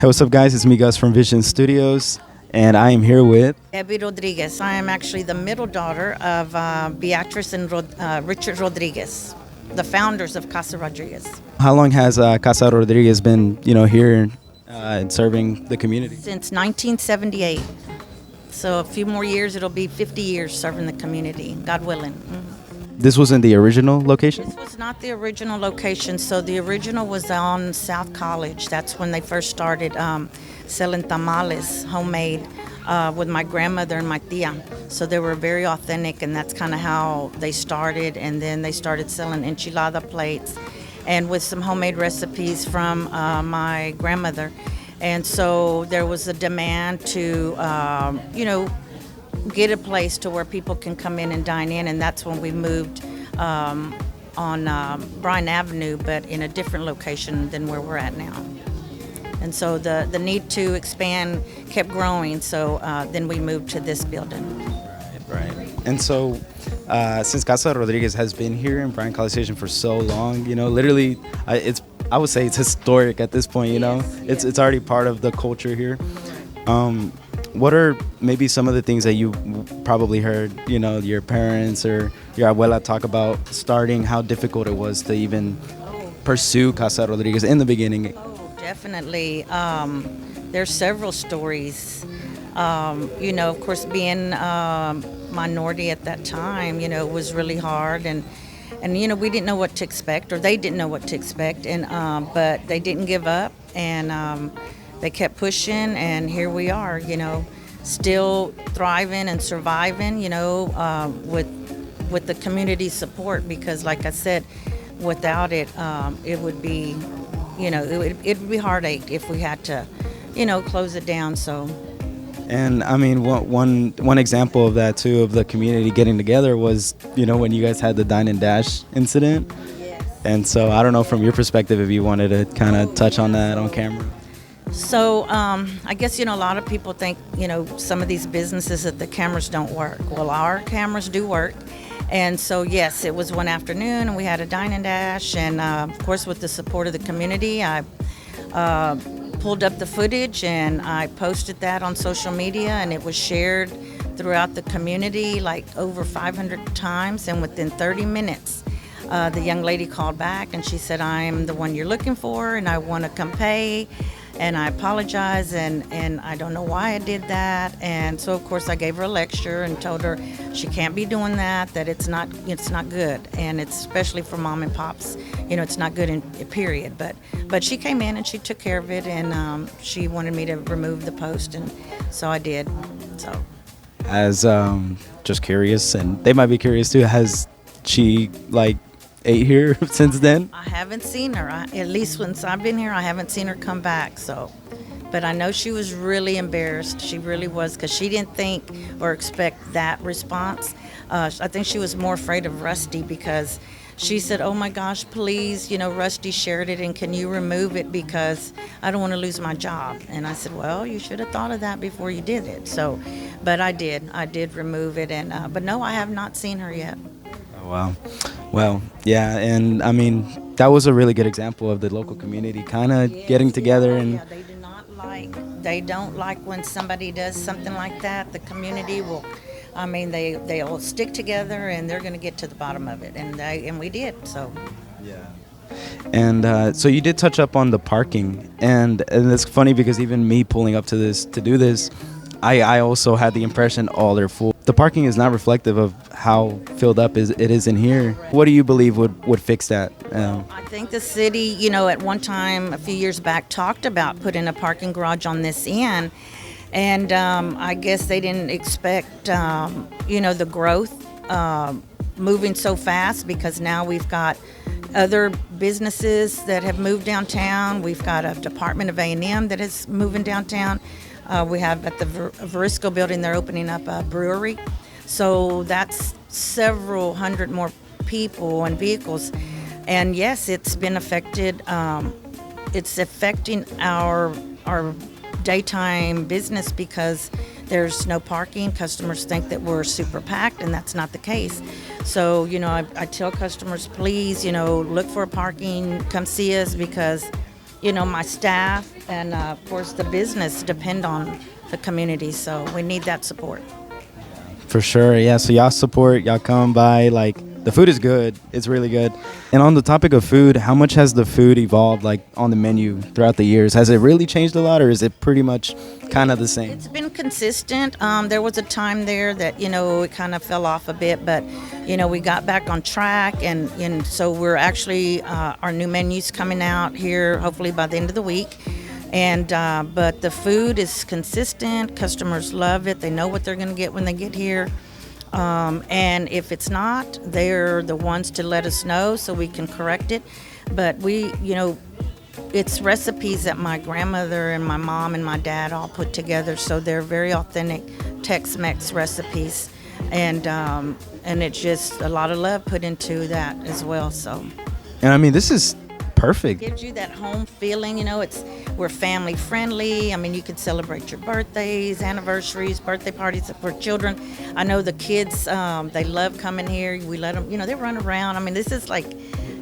Hey, what's up, guys? It's me, Gus from Vision Studios, and I am here with. Abby Rodriguez. I am actually the middle daughter of Beatrice and Richard Rodriguez, the founders of Casa Rodriguez. How long has Casa Rodriguez been, here and serving the community? Since 1978. So a few more years, it'll be 50 years serving the community, God willing. This wasn't the original location? This was not the original location. So the original was on South College. That's when they first started selling tamales, homemade, with my grandmother and my tia. So they were very authentic, and that's kind of how they started. And then they started selling enchilada plates and with some homemade recipes from my grandmother. And so there was a demand to, get a place to where people can come in and dine in, and that's when we moved on Bryan Avenue, but in a different location than where we're at now. And so the need to expand kept growing, so then we moved to this building. Right. And so, since Casa Rodriguez has been here in Bryan College Station for so long, literally, I would say it's historic at this point. It's already part of the culture here. What are maybe some of the things that you probably heard, your parents or your abuela talk about starting, how difficult it was to even pursue Casa Rodriguez in the beginning? Oh, definitely. There's several stories. Of course, being minority at that time, it was really hard, and we didn't know what to expect, or they didn't know what to expect, and but they didn't give up, and they kept pushing, and here we are, still thriving and surviving, with the community support, because like I said, without it, it would be, it would be heartache if we had to, close it down. So. And I mean, one example of that too, of the community getting together, was when you guys had the Dine and Dash incident. Yes. And so I don't know, from your perspective, if you wanted to kind of touch on that on camera. So I guess, a lot of people think, some of these businesses, that the cameras don't work. Well, our cameras do work. And so, yes, it was one afternoon, and we had a Dine and Dash. And, of course, with the support of the community, I pulled up the footage, and I posted that on social media, and it was shared throughout the community like over 500 times. And within 30 minutes, the young lady called back, and she said, "I'm the one you're looking for, and I want to come pay. And I apologize, and I don't know why I did that." And so, of course, I gave her a lecture and told her she can't be doing that it's not good, and it's especially for mom and pops, it's not good in period. But she came in and she took care of it, and she wanted me to remove the post, and so I did. So, As just curious, and they might be curious too, has she ate here since then? I haven't seen her. At least since I've been here, I haven't seen her come back. So, but I know she was really embarrassed. She really was, because she didn't think or expect that response. I think she was more afraid of Rusty, because she said, "Oh my gosh, please, Rusty shared it, and can you remove it, because I don't want to lose my job." And I said, "Well, you should have thought of that before you did it." So, but I did remove it, and but no, I have not seen her yet. Oh, wow. Well, yeah, and I mean, that was a really good example of the local community kind of getting together. And Yeah, they don't like when somebody does something like that. The community will, they'll stick together, and they're going to get to the bottom of it, and we did. So. yeah. And so you did touch up on the parking, and it's funny, because even me pulling up to do this, I also had the impression, oh, they're full. The parking is not reflective of how filled up it is in here. What do you believe would fix that? I think the city, at one time, a few years back, talked about putting a parking garage on this end. And I guess they didn't expect, the growth moving so fast, because now we've got other businesses that have moved downtown. We've got a Department of A&M that is moving downtown. We have at the Verisco building, they're opening up a brewery. So that's several hundred more people and vehicles. And yes, it's been affected. It's affecting our daytime business, because there's no parking. Customers think that we're super packed, and that's not the case. So, I tell customers, please, look for parking, come see us, because my staff and of course the business depend on the community, so we need that support. For sure, yeah. So y'all support, y'all come by. Like the food is good, it's really good. And on the topic of food, how much has the food evolved, like on the menu throughout the years? Has it really changed a lot, or is it pretty much kind of the same? It's been consistent. There was a time there that it kind of fell off a bit, but we got back on track, and so we're actually our new menu's coming out here hopefully by the end of the week. And but the food is consistent. Customers love it. They know what they're going to get when they get here. And if it's not, they're the ones to let us know so we can correct it. But it's recipes that my grandmother and my mom and my dad all put together, so they're very authentic Tex-Mex recipes, and it's just a lot of love put into that as well. So, And I mean, this is perfect. gives you that home feeling. We're family friendly. I mean, you can celebrate your birthdays, anniversaries, birthday parties for children. I know the kids, they love coming here. We let them, they run around. I mean, this is like,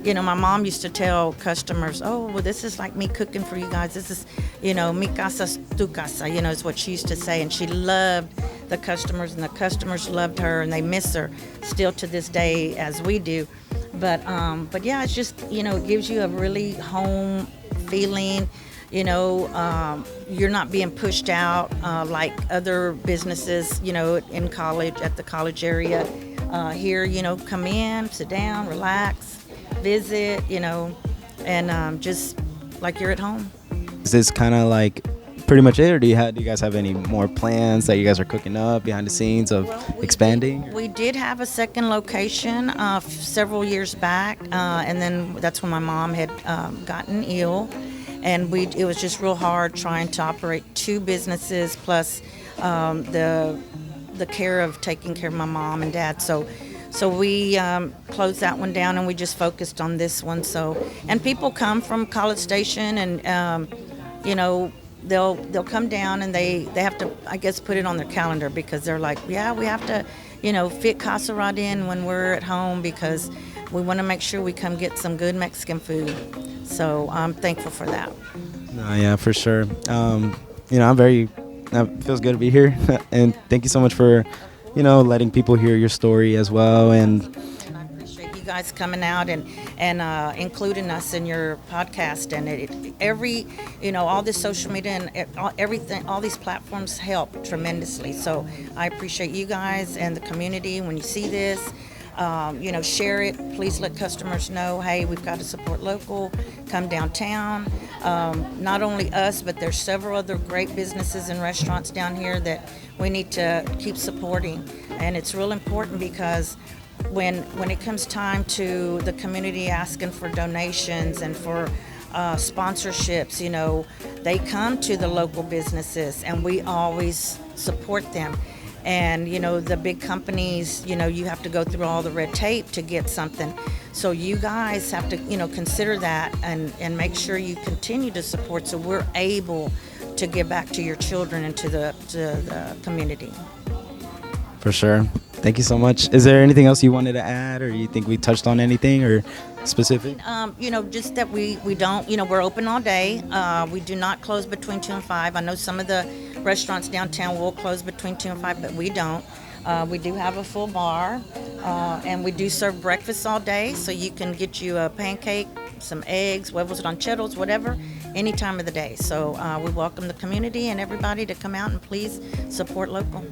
my mom used to tell customers, oh, well, this is like me cooking for you guys. This is, mi casa es tu casa, is what she used to say. And she loved the customers, and the customers loved her, and they miss her still to this day as we do. But yeah, it's just, it gives you a really home feeling. You're not being pushed out like other businesses, in college, at the college area. Here, come in, sit down, relax, visit, and just like you're at home. Is this kind of like pretty much it, or do you guys have any more plans that you guys are cooking up behind the scenes of expanding? We did have a second location several years back, and then that's when my mom had gotten ill, and it was just real hard trying to operate two businesses plus the care of taking care of my mom and dad. So we closed that one down, and we just focused on this one. And people come from College Station, and they'll come down, and they have to, I guess, put it on their calendar, because they're like, yeah, we have to fit Casa right in when we're at home, because we want to make sure we come get some good Mexican food. So I'm thankful for that. No, yeah, for sure. It feels good to be here. And thank you so much for letting people hear your story as well. And I appreciate you guys coming out and including us in your podcast. And all this social media and everything, all these platforms help tremendously. So I appreciate you guys and the community. When you see this, share it. Please let customers know, hey, we've got to support local. Come downtown. Not only us, but there's several other great businesses and restaurants down here that we need to keep supporting. And it's real important, because when it comes time to the community asking for donations and for sponsorships, they come to the local businesses, and we always support them. And the big companies, you have to go through all the red tape to get something. So you guys have to consider that, and make sure you continue to support, so we're able to give back to your children and to the community. for sure. Thank you so much. Is there anything else you wanted to add, or you think we touched on anything or specific? Just that we don't, we're open all day. We do not close between 2 and 5. I know some of the restaurants downtown will close between 2 and 5, but we don't. We do have a full bar, and we do serve breakfast all day, so you can get you a pancake, some eggs, huevos rancheros, whatever, any time of the day. So we welcome the community and everybody to come out and please support local.